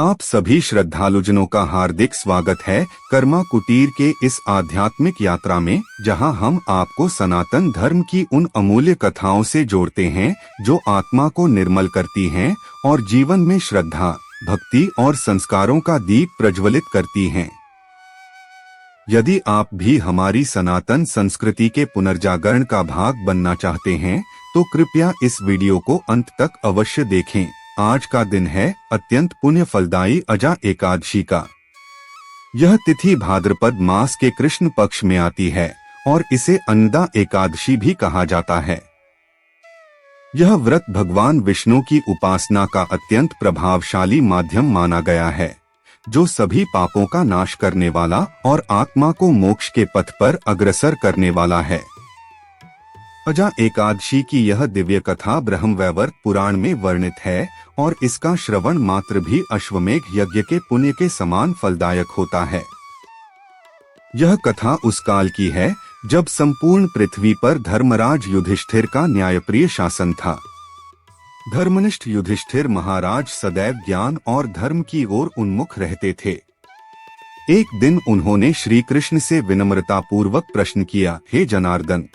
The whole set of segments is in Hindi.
आप सभी श्रद्धालुजनों का हार्दिक स्वागत है कर्मा कुटीर के इस आध्यात्मिक यात्रा में, जहां हम आपको सनातन धर्म की उन अमूल्य कथाओं से जोड़ते हैं जो आत्मा को निर्मल करती हैं और जीवन में श्रद्धा, भक्ति और संस्कारों का दीप प्रज्वलित करती हैं। यदि आप भी हमारी सनातन संस्कृति के पुनर्जागरण का भाग बनना चाहते हैं, तो कृपया इस वीडियो को अंत तक अवश्य देखें। आज का दिन है अत्यंत पुण्य फलदायी अजा एकादशी का। यह तिथि भाद्रपद मास के कृष्ण पक्ष में आती है और इसे अन्नदा एकादशी भी कहा जाता है। यह व्रत भगवान विष्णु की उपासना का अत्यंत प्रभावशाली माध्यम माना गया है, जो सभी पापों का नाश करने वाला और आत्मा को मोक्ष के पथ पर अग्रसर करने वाला है। अजा एकादशी की यह दिव्य कथा ब्रह्मवैवर्त पुराण में वर्णित है और इसका श्रवण मात्र भी अश्वमेघ यज्ञ के पुण्य के समान फलदायक होता है। यह कथा उस काल की है जब संपूर्ण पृथ्वी पर धर्मराज युधिष्ठिर का न्यायप्रिय शासन था। धर्मनिष्ठ युधिष्ठिर महाराज सदैव ज्ञान और धर्म की ओर उन्मुख रहते थे। एक दिन उन्होंने श्री कृष्ण से विनम्रता पूर्वक प्रश्न किया, हे जनार्दन,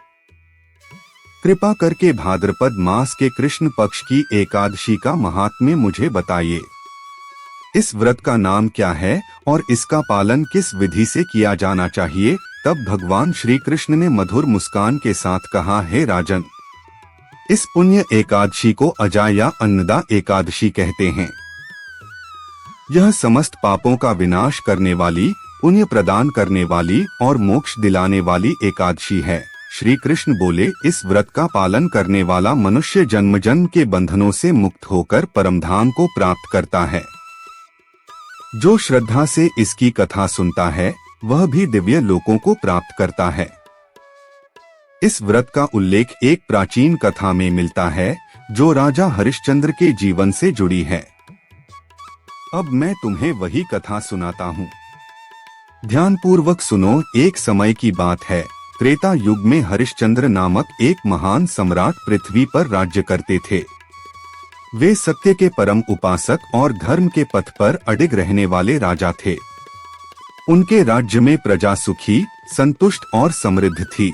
कृपा करके भाद्रपद मास के कृष्ण पक्ष की एकादशी का महात्म्य मुझे बताइए। इस व्रत का नाम क्या है और इसका पालन किस विधि से किया जाना चाहिए? तब भगवान श्री कृष्ण ने मधुर मुस्कान के साथ कहा, हे राजन, इस पुण्य एकादशी को अजा या अन्नदा एकादशी कहते हैं। यह समस्त पापों का विनाश करने वाली, पुण्य प्रदान करने वाली और मोक्ष दिलाने वाली एकादशी है। श्री कृष्ण बोले, इस व्रत का पालन करने वाला मनुष्य जन्म जन्म के बंधनों से मुक्त होकर परमधाम को प्राप्त करता है। जो श्रद्धा से इसकी कथा सुनता है, वह भी दिव्य लोकों को प्राप्त करता है। इस व्रत का उल्लेख एक प्राचीन कथा में मिलता है, जो राजा हरिश्चंद्र के जीवन से जुड़ी है। अब मैं तुम्हें वही कथा सुनाता हूँ। ध्यानपूर्वक सुनो। एक समय की बात है, त्रेता युग में हरिश्चंद्र नामक एक महान सम्राट पृथ्वी पर राज्य करते थे। वे सत्य के परम उपासक और धर्म के पथ पर अडिग रहने वाले राजा थे। उनके राज्य में प्रजा सुखी, संतुष्ट और समृद्ध थी।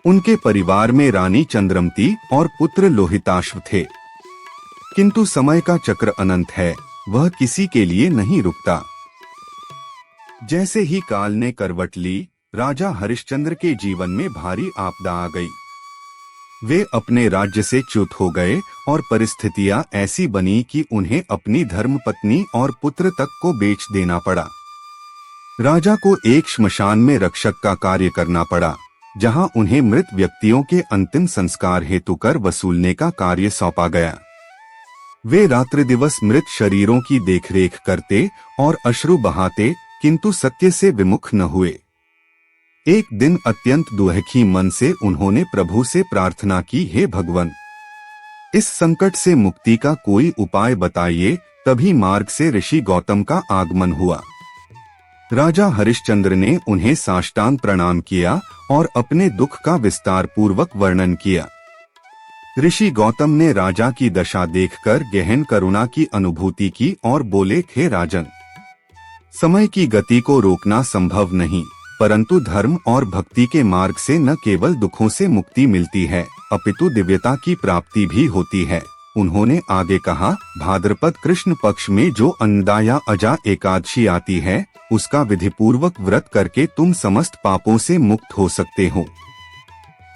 उनके परिवार में रानी चंद्रमती और पुत्र लोहिताश्व थे। किंतु समय का चक्र अनंत है, वह किसी के लिए नहीं रुकता। जैसे ही काल ने करवट ली, राजा हरिश्चंद्र के जीवन में भारी आपदा आ गई। वे अपने राज्य से च्युत हो गए और परिस्थितियां ऐसी बनी कि उन्हें अपनी धर्मपत्नी और पुत्र तक को बेच देना पड़ा। राजा को एक श्मशान में रक्षक का कार्य करना पड़ा, जहां उन्हें मृत व्यक्तियों के अंतिम संस्कार हेतु कर वसूलने का कार्य सौंपा गया। वे रात्रि दिवस मृत शरीरों की देखरेख करते और अश्रु बहाते, किंतु सत्य से विमुख न हुए। एक दिन अत्यंत दुखी मन से उन्होंने प्रभु से प्रार्थना की, हे भगवान, इस संकट से मुक्ति का कोई उपाय बताइए। तभी मार्ग से ऋषि गौतम का आगमन हुआ। राजा हरिश्चंद्र ने उन्हें साष्टांग प्रणाम किया और अपने दुख का विस्तार पूर्वक वर्णन किया। ऋषि गौतम ने राजा की दशा देखकर गहन करुणा की अनुभूति की और बोले, हे राजन, समय की गति को रोकना संभव नहीं, परंतु धर्म और भक्ति के मार्ग से न केवल दुखों से मुक्ति मिलती है, अपितु दिव्यता की प्राप्ति भी होती है। उन्होंने आगे कहा, भाद्रपद कृष्ण पक्ष में जो अन्नदा या अजा एकादशी आती है, उसका विधिपूर्वक व्रत करके तुम समस्त पापों से मुक्त हो सकते हो।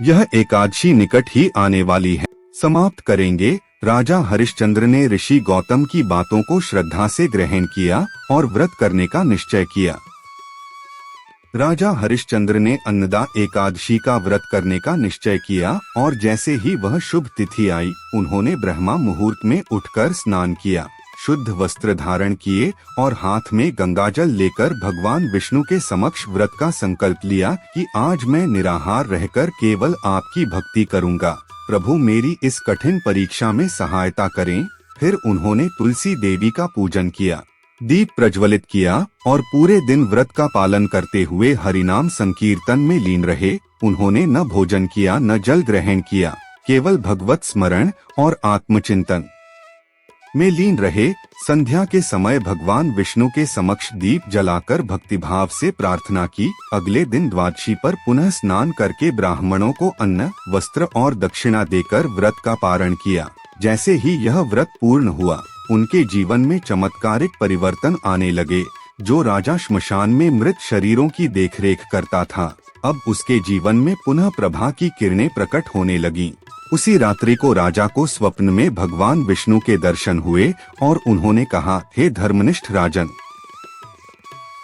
यह एकादशी निकट ही आने वाली है, समाप्त करेंगे। राजा हरिश्चंद्र ने ऋषि गौतम की बातों को श्रद्धा से ग्रहण किया और व्रत करने का निश्चय किया। राजा हरिश्चंद्र ने अन्नदा एकादशी का व्रत करने का निश्चय किया और जैसे ही वह शुभ तिथि आई, उन्होंने ब्रह्मा मुहूर्त में उठकर स्नान किया, शुद्ध वस्त्र धारण किए और हाथ में गंगाजल लेकर भगवान विष्णु के समक्ष व्रत का संकल्प लिया कि आज मैं निराहार रहकर केवल आपकी भक्ति करूंगा। प्रभु मेरी इस कठिन परीक्षा में सहायता करें। फिर उन्होंने तुलसी देवी का पूजन किया, दीप प्रज्वलित किया और पूरे दिन व्रत का पालन करते हुए हरिनाम संकीर्तन में लीन रहे। उन्होंने न भोजन किया, न जल ग्रहण किया, केवल भगवत स्मरण और आत्मचिंतन। में लीन रहे। संध्या के समय भगवान विष्णु के समक्ष दीप जलाकर भक्तिभाव से प्रार्थना की। अगले दिन द्वादशी पर पुनः स्नान करके ब्राह्मणों को अन्न, वस्त्र और दक्षिणा देकर व्रत का पारण किया। जैसे ही यह व्रत पूर्ण हुआ, उनके जीवन में चमत्कारिक परिवर्तन आने लगे। जो राजा श्मशान में मृत शरीरों की देखरेख करता था, अब उसके जीवन में पुनः प्रभा की किरणें प्रकट होने लगी। उसी रात्रि को राजा को स्वप्न में भगवान विष्णु के दर्शन हुए और उन्होंने कहा, हे धर्मनिष्ठ राजन,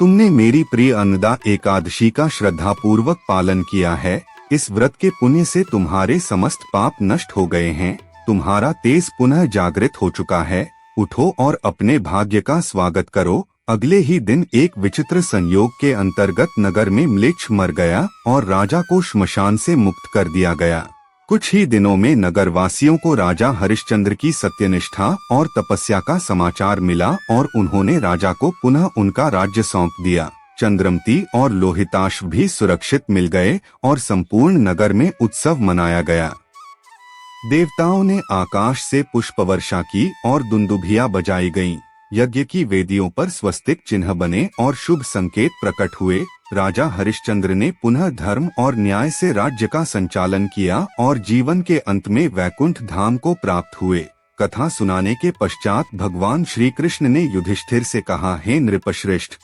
तुमने मेरी प्रिय अन्नदा एकादशी का श्रद्धा पूर्वक पालन किया है। इस व्रत के पुण्य से तुम्हारे समस्त पाप नष्ट हो गए हैं। तुम्हारा तेज पुनः जागृत हो चुका है। उठो और अपने भाग्य का स्वागत करो। अगले ही दिन एक विचित्र संयोग के अंतर्गत नगर में म्लेच्छ मर गया और राजा को श्मशान से मुक्त कर दिया गया। कुछ ही दिनों में नगरवासियों को राजा हरिश्चंद्र की सत्यनिष्ठा और तपस्या का समाचार मिला और उन्होंने राजा को पुनः उनका राज्य सौंप दिया। चंद्रमती और लोहिताश्व भी सुरक्षित मिल गए और संपूर्ण नगर में उत्सव मनाया गया। देवताओं ने आकाश से पुष्प वर्षा की और दुंदुभियां बजाई गईं। यज्ञ की वेदियों पर स्वस्तिक चिन्ह बने और शुभ संकेत प्रकट हुए। राजा हरिश्चंद्र ने पुनः धर्म और न्याय से राज्य का संचालन किया और जीवन के अंत में वैकुंठ धाम को प्राप्त हुए। कथा सुनाने के पश्चात भगवान श्री कृष्ण ने युधिष्ठिर से कहा, हे नृपश्रेष्ठ,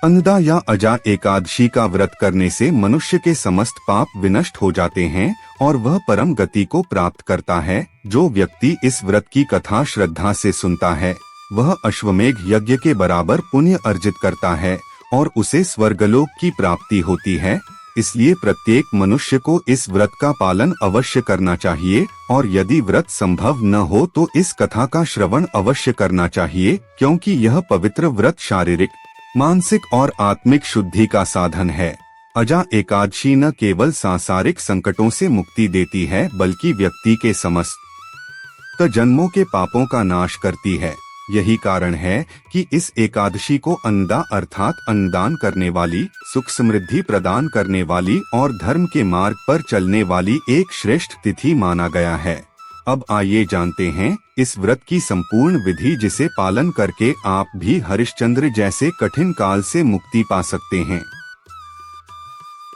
अन्नदा या अजा एकादशी का व्रत करने से मनुष्य के समस्त पाप विनष्ट हो जाते हैं और वह परम गति को प्राप्त करता है। जो व्यक्ति इस व्रत की कथा श्रद्धा से सुनता है, वह अश्वमेघ यज्ञ के बराबर पुण्य अर्जित करता है और उसे स्वर्गलोक की प्राप्ति होती है। इसलिए प्रत्येक मनुष्य को इस व्रत का पालन अवश्य करना चाहिए और यदि व्रत संभव न हो तो इस कथा का श्रवण अवश्य करना चाहिए, क्योंकि यह पवित्र व्रत शारीरिक, मानसिक और आत्मिक शुद्धि का साधन है। अजा एकादशी न केवल सांसारिक संकटों से मुक्ति देती है, बल्कि व्यक्ति के समस्त जन्मों के पापों का नाश करती है। यही कारण है कि इस एकादशी को अन्नदा अर्थात अन्नदान करने वाली, सुख समृद्धि प्रदान करने वाली और धर्म के मार्ग पर चलने वाली एक श्रेष्ठ तिथि माना गया है। अब आइए जानते हैं इस व्रत की संपूर्ण विधि, जिसे पालन करके आप भी हरिश्चंद्र जैसे कठिन काल से मुक्ति पा सकते हैं।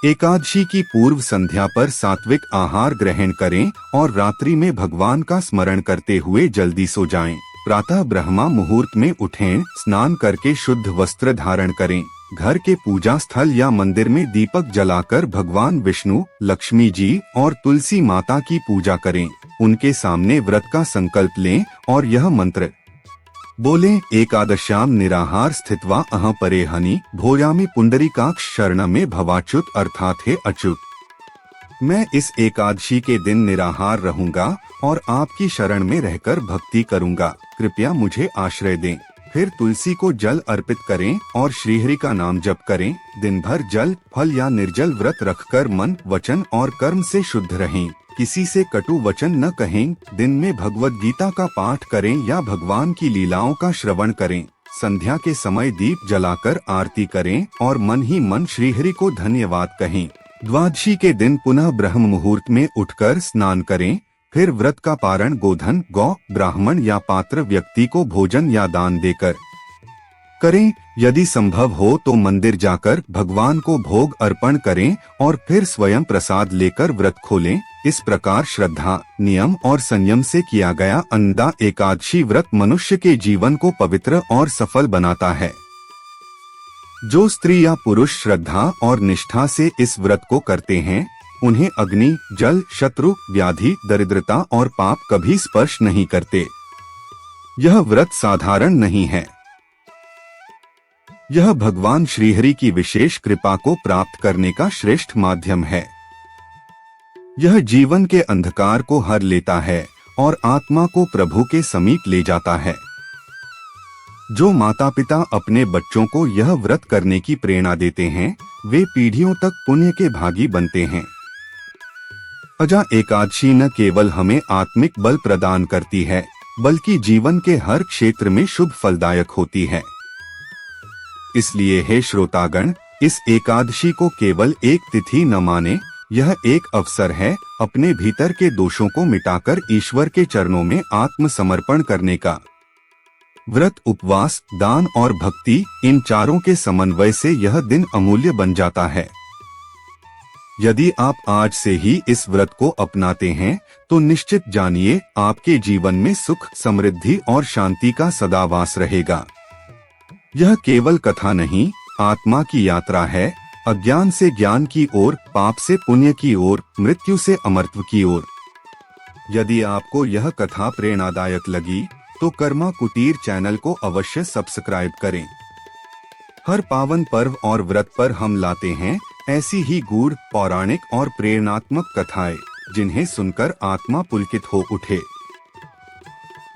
एकादशी की पूर्व संध्या पर सात्विक आहार ग्रहण करें और रात्रि में भगवान का स्मरण करते हुए जल्दी सो जाएं। प्रातः ब्रह्मा मुहूर्त में उठें, स्नान करके शुद्ध वस्त्र धारण करें। घर के पूजा स्थल या मंदिर में दीपक जलाकर भगवान विष्णु, लक्ष्मी जी और तुलसी माता की पूजा करें। उनके सामने व्रत का संकल्प लें और यह मंत्र बोलें, एकादश्याम निराहार स्थित्वा अहं परेहनि भोयामि पुंडरीकाक्ष शरण में भवाच्युत अर्थात हे अच्युत। मैं इस एकादशी के दिन निराहार रहूंगा और आपकी शरण में रहकर भक्ति करूंगा। कृपया मुझे आश्रय दें। फिर तुलसी को जल अर्पित करें और श्रीहरि का नाम जप करें। दिन भर जल, फल या निर्जल व्रत रखकर मन, वचन और कर्म से शुद्ध रहें। किसी से कटु वचन न कहें। दिन में भगवद गीता का पाठ करें या भगवान की लीलाओं का श्रवण करें। संध्या के समय दीप जलाकर आरती करें और मन ही मन श्रीहरि को धन्यवाद कहें। द्वादशी के दिन पुनः ब्रह्म मुहूर्त में उठकर स्नान करें। फिर व्रत का पारण गोधन, गौ, ब्राह्मण या पात्र व्यक्ति को भोजन या दान देकर करें। यदि संभव हो तो मंदिर जाकर भगवान को भोग अर्पण करें और फिर स्वयं प्रसाद लेकर व्रत खोलें। इस प्रकार श्रद्धा, नियम और संयम से किया गया अन्नदा एकादशी व्रत मनुष्य के जीवन को पवित्र और सफल बनाता है। जो स्त्री या पुरुष श्रद्धा और निष्ठा से इस व्रत को करते हैं, उन्हें अग्नि, जल, शत्रु, व्याधि, दरिद्रता और पाप कभी स्पर्श नहीं करते। यह व्रत साधारण नहीं है। यह भगवान श्रीहरि की विशेष कृपा को प्राप्त करने का श्रेष्ठ माध्यम है। यह जीवन के अंधकार को हर लेता है और आत्मा को प्रभु के समीप ले जाता है। जो माता पिता अपने बच्चों को यह व्रत करने की प्रेरणा देते हैं, वे पीढ़ियों तक पुण्य के भागी बनते हैं। अजा एकादशी न केवल हमें आत्मिक बल प्रदान करती है, बल्कि जीवन के हर क्षेत्र में शुभ फलदायक होती है। इसलिए हे श्रोतागण, इस एकादशी को केवल एक तिथि न माने, यह एक अवसर है अपने भीतर के दोषों को मिटाकर ईश्वर के चरणों में आत्मसमर्पण करने का। व्रत, उपवास, दान और भक्ति, इन चारों के समन्वय से यह दिन अमूल्य बन जाता है। यदि आप आज से ही इस व्रत को अपनाते हैं तो निश्चित जानिए आपके जीवन में सुख, समृद्धि और शांति का सदा वास रहेगा। यह केवल कथा नहीं, आत्मा की यात्रा है, अज्ञान से ज्ञान की ओर, पाप से पुण्य की ओर, मृत्यु से अमरत्व की ओर। यदि आपको यह कथा प्रेरणादायक लगी तो कर्मा कुटीर चैनल को अवश्य सब्सक्राइब करें। हर पावन पर्व और व्रत पर हम लाते हैं ऐसी ही गूढ़, पौराणिक और प्रेरणात्मक कथाएं, जिन्हें सुनकर आत्मा पुलकित हो उठे।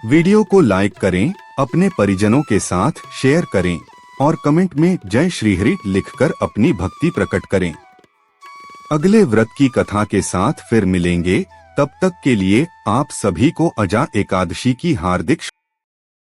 वीडियो को लाइक करें, अपने परिजनों के साथ शेयर करें और कमेंट में जय श्री हरि लिखकर अपनी भक्ति प्रकट करें। अगले व्रत की कथा के साथ फिर मिलेंगे। तब तक के लिए आप सभी को अजा एकादशी की हार्दिक